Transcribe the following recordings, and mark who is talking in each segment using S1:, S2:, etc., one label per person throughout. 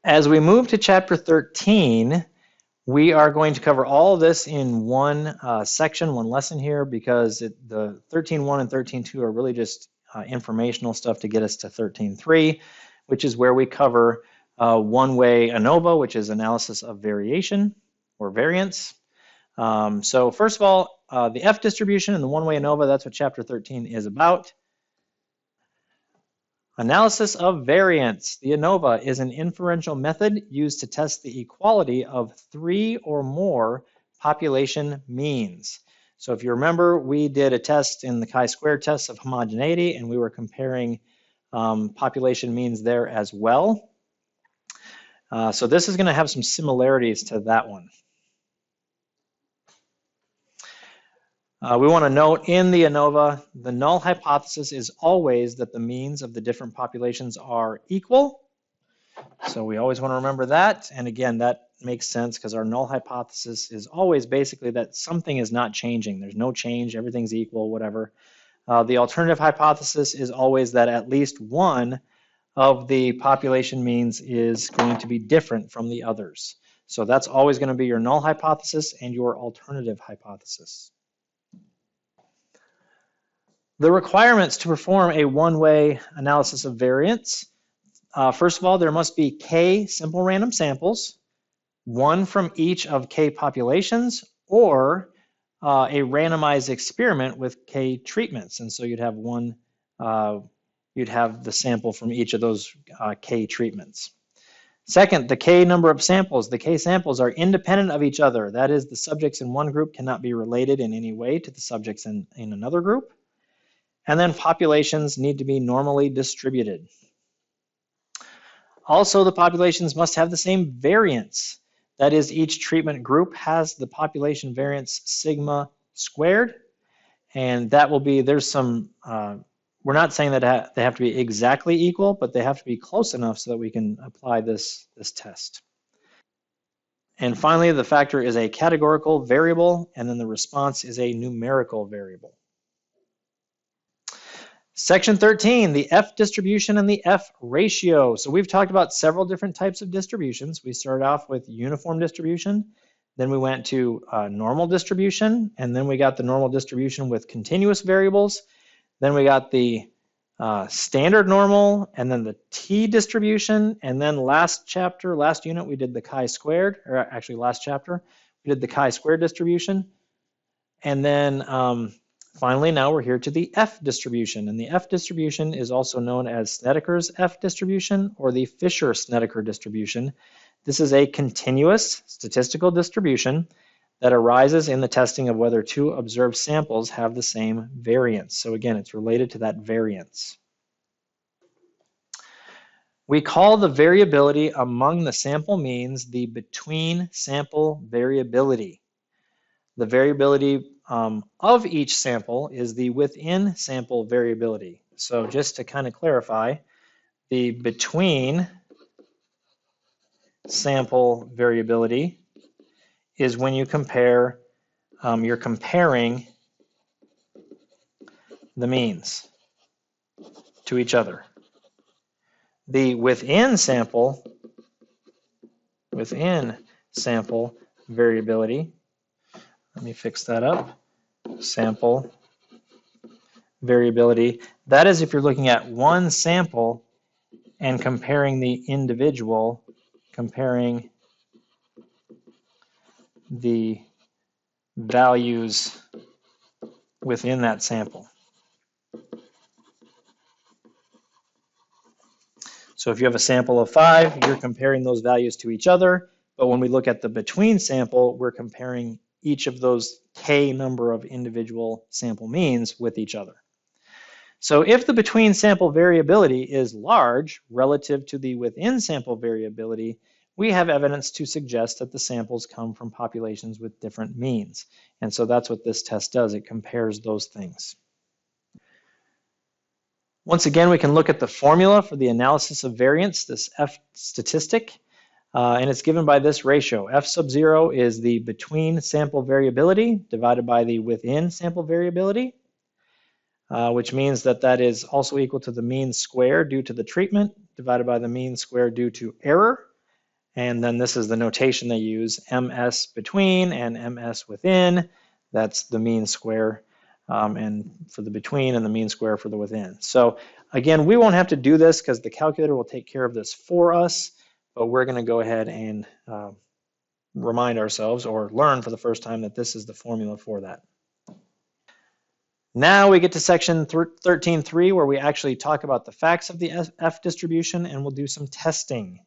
S1: As we move to chapter 13, we are going to cover all of this in one section, one lesson here, because the 13.1 and 13.2 are really just informational stuff to get us to 13.3, which is where we cover one-way ANOVA, which is analysis of variation or variance. So first of all, the F distribution and the one-way ANOVA, that's what chapter 13 is about. Analysis of variance. The ANOVA is an inferential method used to test the equality of 3 or more population means. So if you remember, we did a test in the chi-square test of homogeneity, and we were comparing population means there as well. So this is going to have some similarities to that one. We want to note in the ANOVA, the null hypothesis is always that the means of the different populations are equal. So we always want to remember that. And again, that makes sense because our null hypothesis is always basically that something is not changing. There's no change, everything's equal, whatever. The alternative hypothesis is always that at least one of the population means is going to be different from the others. So that's always going to be your null hypothesis and your alternative hypothesis. The requirements to perform a one-way analysis of variance. First of all, there must be k simple random samples, one from each of k populations, or a randomized experiment with k treatments. And so you'd have you'd have the sample from each of those k treatments. Second, the k number of samples. The k samples are independent of each other. That is, the subjects in one group cannot be related in any way to the subjects in another group. And then populations need to be normally distributed. Also, the populations must have the same variance. That is, each treatment group has the population variance sigma squared. And that will be, there's some, we're not saying that they have to be exactly equal, but they have to be close enough so that we can apply this test. And finally, the factor is a categorical variable, and then the response is a numerical variable. Section 13, the F distribution and the F ratio. So we've talked about several different types of distributions. We started off with uniform distribution, then we went to normal distribution, and then we got the normal distribution with continuous variables. Then we got the standard normal, and then the T distribution, and then last unit, we did the chi-squared, or actually last chapter, we did the chi-squared distribution. And then finally, now we're here to the F distribution, and the F distribution is also known as Snedeker's F distribution or the Fisher-Snedeker distribution. This is a continuous statistical distribution that arises in the testing of whether two observed samples have the same variance. So again, it's related to that variance. We call the variability among the sample means the between sample variability. The variability of each sample is the within sample variability. So just to kind of clarify, the between sample variability is when you compare, you're comparing the means to each other. The within sample variability, let me fix that up. Sample variability. That is if you're looking at one sample and comparing the individual, comparing the values within that sample. So if you have a sample of 5, you're comparing those values to each other. But when we look at the between sample, we're comparing each of those k number of individual sample means with each other. So if the between sample variability is large relative to the within sample variability, we have evidence to suggest that the samples come from populations with different means. And so that's what this test does. It compares those things. Once again, we can look at the formula for the analysis of variance, this F statistic. And it's given by this ratio. F sub 0 is the between sample variability divided by the within sample variability, which means that that is also equal to the mean square due to the treatment divided by the mean square due to error. And then this is the notation they use, MS between and MS within. That's the mean square, and for the between and the mean square for the within. So again, we won't have to do this because the calculator will take care of this for us, but we're going to go ahead and remind ourselves or learn for the first time that this is the formula for that. Now we get to section 13.3 where we actually talk about the facts of the F distribution, and we'll do some testing.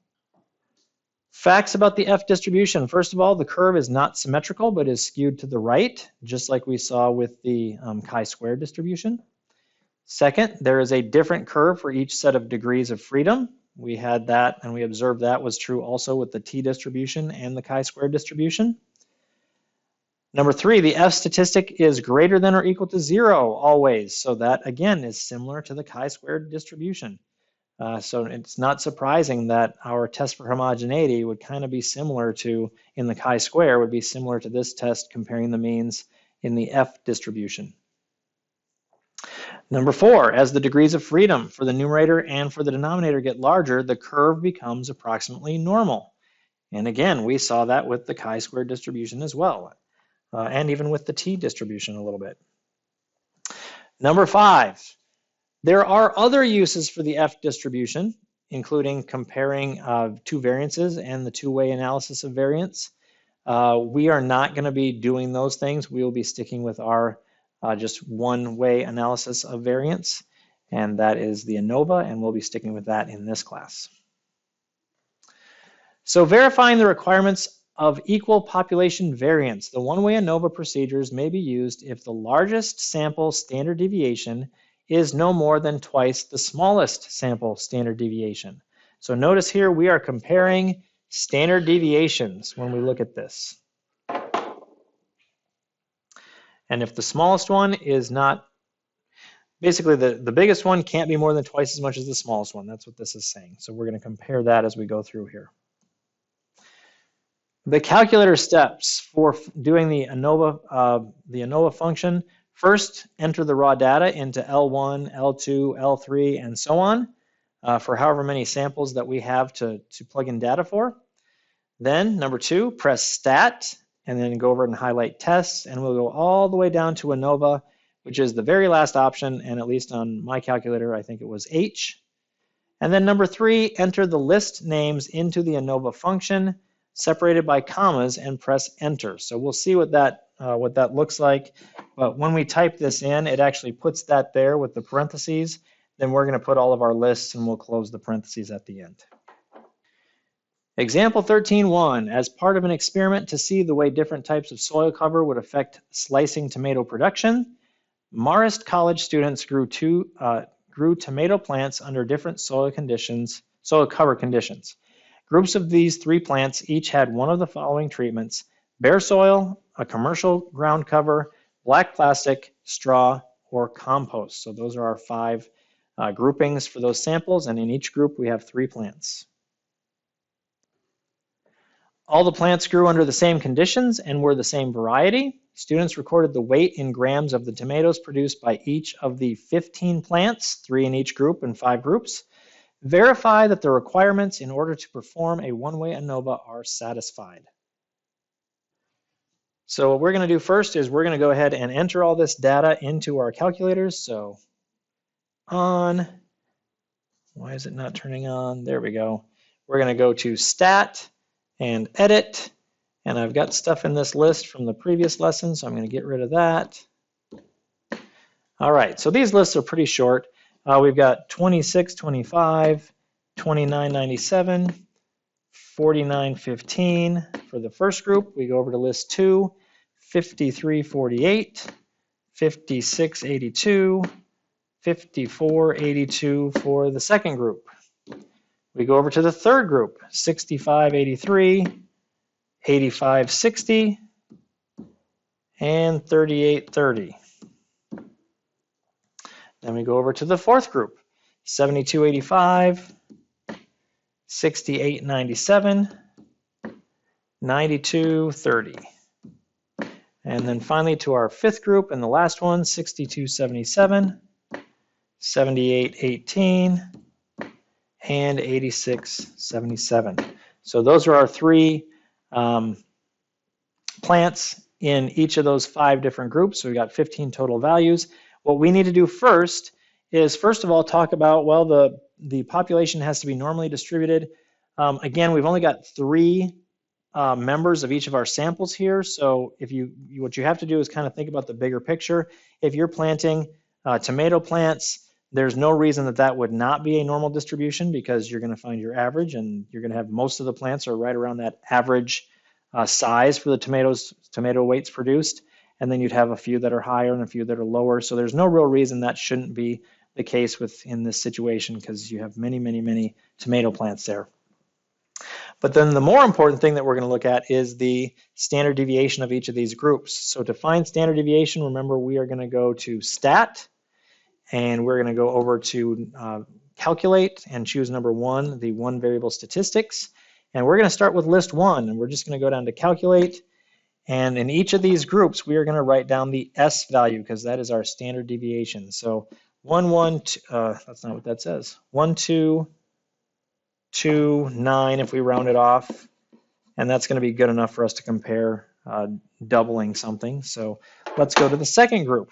S1: Facts about the F distribution. First of all, the curve is not symmetrical but is skewed to the right, just like we saw with the chi-square distribution. Second, there is a different curve for each set of degrees of freedom. We had that and we observed that was true also with the t distribution and the chi-square distribution. Number 3, the F statistic is greater than or equal to 0 always. So that again is similar to the chi-square distribution. So it's not surprising that our test for homogeneity would kind of be similar to, in the chi-square, would be similar to this test comparing the means in the F distribution. Number 4, as the degrees of freedom for the numerator and for the denominator get larger, the curve becomes approximately normal. And again, we saw that with the chi-square distribution as well, and even with the t distribution a little bit. Number 5, there are other uses for the F distribution, including comparing two variances and the two-way analysis of variance. We are not going to be doing those things. We will be sticking with our just one-way analysis of variance, and that is the ANOVA, and we'll be sticking with that in this class. So verifying the requirements of equal population variance, the one-way ANOVA procedures may be used if the largest sample standard deviation is no more than twice the smallest sample standard deviation. So notice here we are comparing standard deviations when we look at this. And if the smallest one is not, basically the biggest one can't be more than twice as much as the smallest one. That's what this is saying. So we're going to compare that as we go through here. The calculator steps for doing the ANOVA function. First, enter the raw data into L1, L2, L3, and so on for however many samples that we have to plug in data for. Then, number 2, press Stat, and then go over and highlight Tests, and we'll go all the way down to ANOVA, which is the very last option, and at least on my calculator, I think it was H. And then number 3, enter the list names into the ANOVA function, separated by commas, and press Enter. So we'll see what that looks like. But when we type this in, it actually puts that there with the parentheses. Then we're going to put all of our lists, and we'll close the parentheses at the end. Example 13.1, as part of an experiment to see the way different types of soil cover would affect slicing tomato production, Marist College students grew tomato plants under different soil cover conditions. Groups of these 3 plants each had one of the following treatments: bare soil, a commercial ground cover, black plastic, straw, or compost. So those are our 5 groupings for those samples, and in each group we have 3 plants. All the plants grew under the same conditions and were the same variety. Students recorded the weight in grams of the tomatoes produced by each of the 15 plants, 3 in each group and 5 groups. Verify that the requirements in order to perform a one-way ANOVA are satisfied. So what we're going to do first is we're going to go ahead and enter all this data into our calculators. So why is it not turning on? There we go. We're going to go to Stat and Edit, and I've got stuff in this list from the previous lesson, so I'm going to get rid of that. All right, so these lists are pretty short. We've got 2625, 2997, 4915 for the first group. We go over to list 2, 5348, 5682, 5482 for the second group. We go over to the third group, 6583, 8560, and 3830. Then we go over to the fourth group, 7285, 6897, 9230. And then finally to our fifth group and the last one, 6277, 7818, and 8677. So those are our three plants in each of those 5 different groups. So we got 15 total values. What we need to do first is, first of all, talk about, well, the population has to be normally distributed. Again, we've only got 3 members of each of our samples here. So if what you have to do is kind of think about the bigger picture. If you're planting tomato plants, there's no reason that that would not be a normal distribution, because you're going to find your average, and you're going to have most of the plants are right around that average size for the tomato weights produced. And then you'd have a few that are higher and a few that are lower. So there's no real reason that shouldn't be the case within this situation, because you have many, many, many tomato plants there. But then the more important thing that we're going to look at is the standard deviation of each of these groups. So to find standard deviation, remember, we are going to go to Stat, and we're going to go over to Calculate and choose number 1, the 1 variable statistics. And we're going to start with list 1, and we're just going to go down to Calculate. And in each of these groups, we are going to write down the S value, because that is our standard deviation. So 1, 1, 2, that's not what that says. 1, 2, 2, 9 if we round it off. And that's going to be good enough for us to compare doubling something. So let's go to the second group.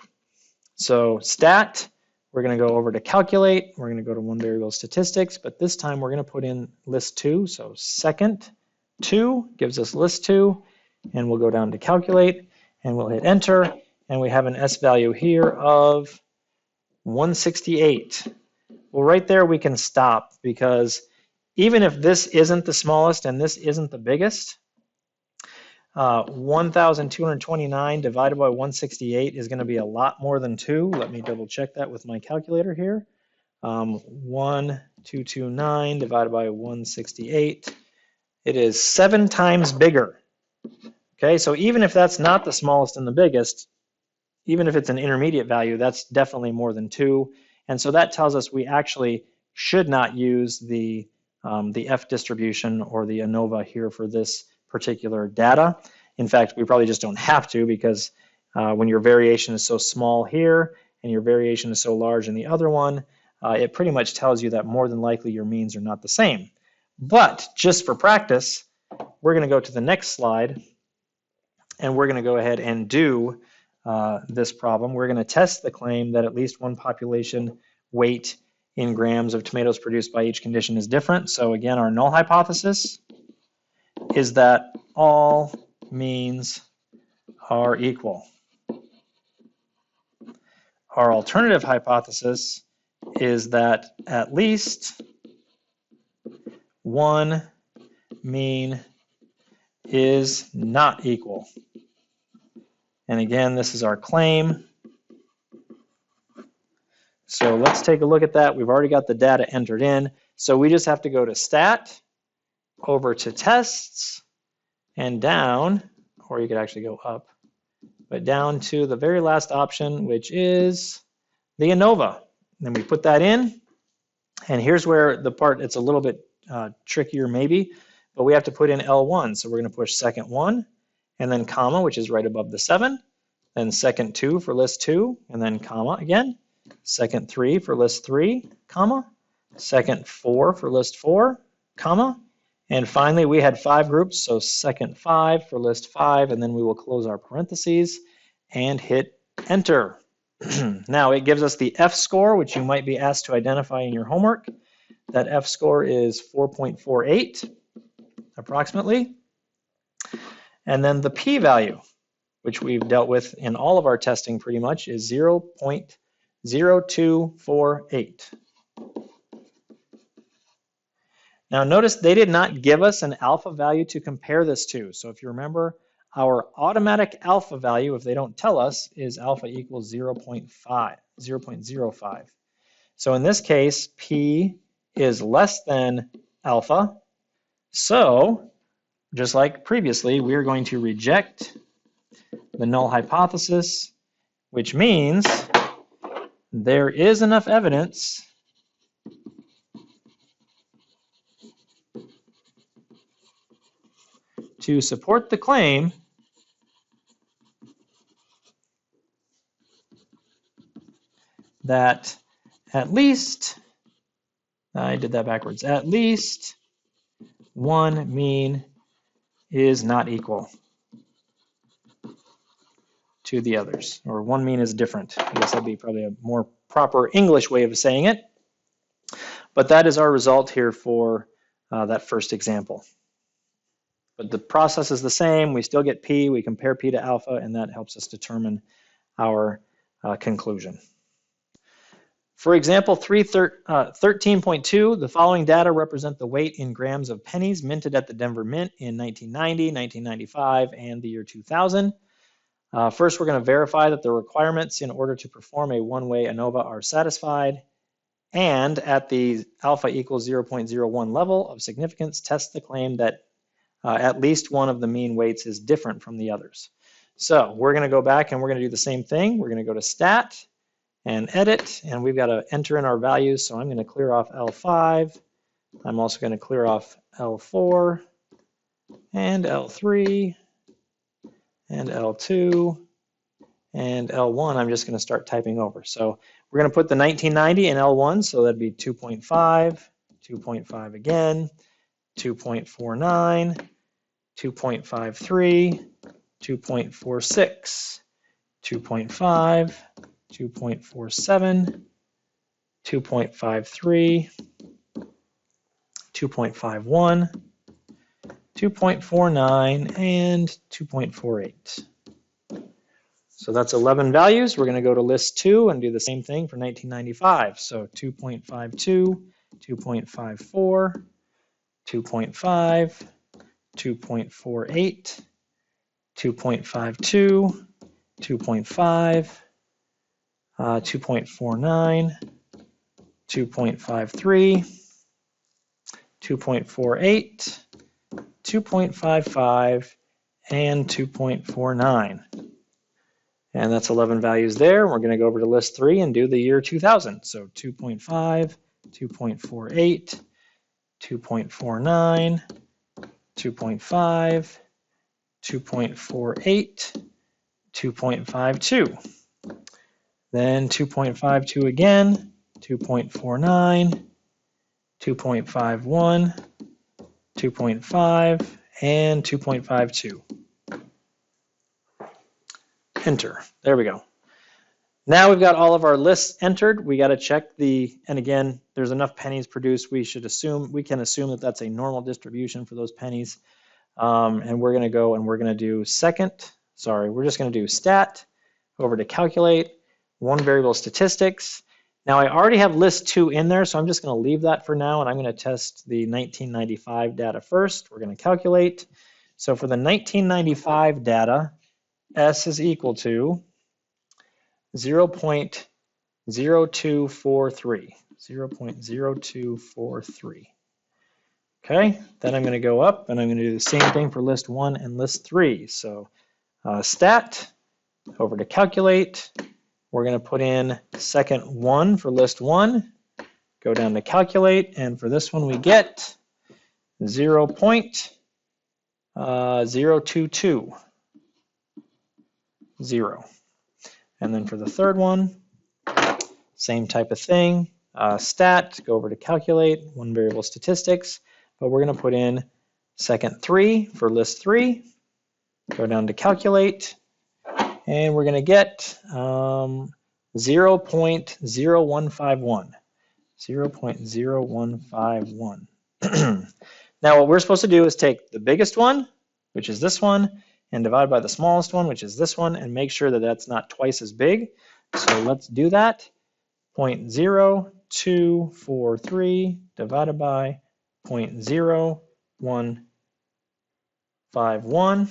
S1: So Stat, we're going to go over to Calculate. We're going to go to 1 variable statistics, but this time we're going to put in list 2. So second 2 gives us list 2. And we'll go down to Calculate, and we'll hit Enter, and we have an S value here of 168. Well, right there we can stop, because even if this isn't the smallest and this isn't the biggest, 1,229 divided by 168 is going to be a lot more than 2. Let me double check that with my calculator here. 1,229 divided by 168. It is 7 times bigger. Okay, so even if that's not the smallest and the biggest, even if it's an intermediate value, that's definitely more than 2. And so that tells us we actually should not use the F distribution or the ANOVA here for this particular data. In fact, we probably just don't have to, because when your variation is so small here and your variation is so large in the other one, it pretty much tells you that more than likely your means are not the same. But just for practice, we're going to go to the next slide, and we're going to go ahead and do this problem. We're going to test the claim that at least one population weight in grams of tomatoes produced by each condition is different. So again, our null hypothesis is that all means are equal. Our alternative hypothesis is that at least one mean is not equal. And again, this is our claim. So let's take a look at that. We've already got the data entered in. So we just have to go to Stat, over to Tests, and down, or you could actually go up, but down to the very last option, which is the ANOVA. Then we put that in, and here's where the part, it's a little bit trickier maybe, but we have to put in L1. So we're going to push second 1, and then comma, which is right above the 7, then second 2 for list 2, and then comma again, second 3 for list 3, comma, second 4 for list 4, comma, and finally we had 5 groups, so second 5 for list 5, and then we will close our parentheses and hit Enter. Now it gives us the F score, which you might be asked to identify in your homework. That F score is 4.48 approximately. And then the p-value, which we've dealt with in all of our testing pretty much, is 0.0248. Now notice they did not give us an alpha value to compare this to. So if you remember, our automatic alpha value, if they don't tell us, is alpha equals 0.05. So in this case, p is less than alpha. So just like previously, we're going to reject the null hypothesis, which means there is enough evidence to support the claim that at least, I did that backwards, at least one mean is not equal to the others, or one mean is different. I guess that'd be probably a more proper English way of saying it. But that is our result here for that first example. But the process is the same. We still get P. We compare P to alpha, and that helps us determine our conclusion. For example 13.2, the following data represent the weight in grams of pennies minted at the Denver Mint in 1990, 1995, and the year 2000. First, we're going to verify that the requirements in order to perform a one-way ANOVA are satisfied. And at the alpha equals 0.01 level of significance, test the claim that at least one of the mean weights is different from the others. So we're going to go back and we're going to do the same thing. We're going to go to stat and edit, and we've got to enter in our values. So I'm going to clear off L5. I'm also going to clear off L4 and L3 and L2 and L1. I'm just going to start typing over. So we're going to put the 1990 in L1, so that'd be 2.5, 2.5 again, 2.49, 2.53, 2.46, 2.5, 2.47, 2.53, 2.51, 2.49, and 2.48. So that's 11 values. We're going to go to list 2 and do the same thing for 1995. So 2.52, 2.54, 2.5, 2.48, 2.52, 2.5, 2.49, 2.53, 2.48, 2.55, and 2.49. And that's 11 values there. We're going to go over to list 3 and do the year 2000. So 2.5, 2.48, 2.49, 2.5, 2.48, 2.52. Then 2.52 again, 2.49, 2.51, 2.5, and 2.52. Enter. There we go. Now we've got all of our lists entered. We got to check and again, there's enough pennies produced. We can assume that that's a normal distribution for those pennies. And we're going to go and we're going to do we're just going to do stat, over to calculate, one variable statistics. Now I already have list 2 in there, so I'm just going to leave that for now, and I'm going to test the 1995 data first. We're going to calculate. So for the 1995 data, S is equal to 0.0243, 0.0243. Okay, then I'm going to go up and I'm going to do the same thing for list 1 and list 3. So stat, over to calculate. We're going to put in second 1 for list 1, go down to calculate, and for this one we get 0.022. 0. And then for the third one, same type of thing. Stat, go over to calculate, one variable statistics, but we're going to put in second 3 for list 3, go down to calculate, and we're going to get 0.0151. 0.0151. Now what we're supposed to do is take the biggest one, which is this one, and divide by the smallest one, which is this one, and make sure that that's not twice as big. So let's do that. 0.0243 divided by 0.0151.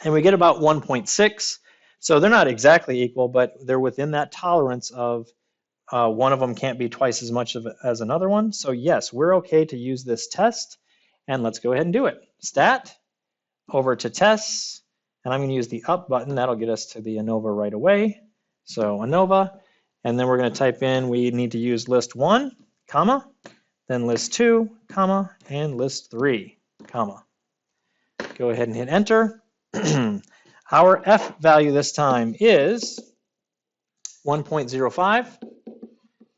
S1: And we get about 1.6. So they're not exactly equal, but they're within that tolerance of one of them can't be twice as much as another one. So yes, we're okay to use this test. And let's go ahead and do it. Stat, over to tests, and I'm going to use the up button. That'll get us to the ANOVA right away. So ANOVA, and then we're going to type in, we need to use list 1, comma, then list 2, comma, and list 3, comma. Go ahead and hit enter. Our F value this time is 1.05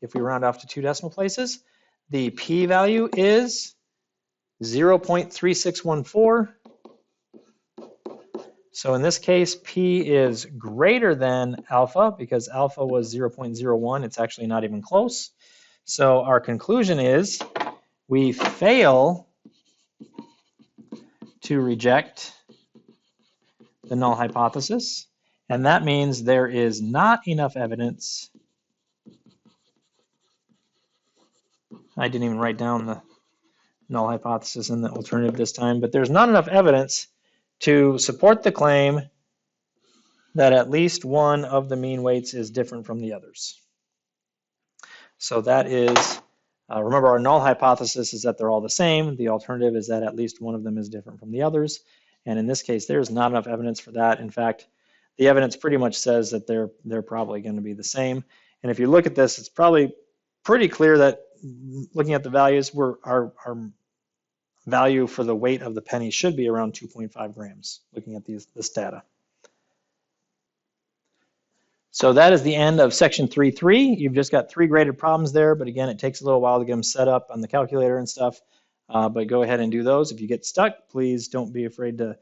S1: if we round off to 2 decimal places. The P value is 0.3614. So in this case, P is greater than alpha because alpha was 0.01. It's actually not even close. So our conclusion is we fail to reject the null hypothesis. And that means there is not enough evidence. I didn't even write down the null hypothesis in the alternative this time, but there's not enough evidence to support the claim that at least one of the mean weights is different from the others. So that is, remember our null hypothesis is that they're all the same. The alternative is that at least one of them is different from the others. And in this case, there's not enough evidence for that. In fact, the evidence pretty much says that they're probably going to be the same. And if you look at this, it's probably pretty clear that looking at the values, our value for the weight of the penny should be around 2.5 grams, looking at this data. So that is the end of section 3.3. You've just got 3 graded problems there, but again, it takes a little while to get them set up on the calculator and stuff, but go ahead and do those. If you get stuck, please don't be afraid to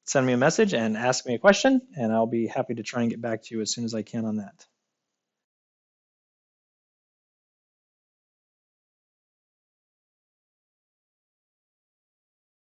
S1: send me a message and ask me a question, and I'll be happy to try and get back to you as soon as I can on that.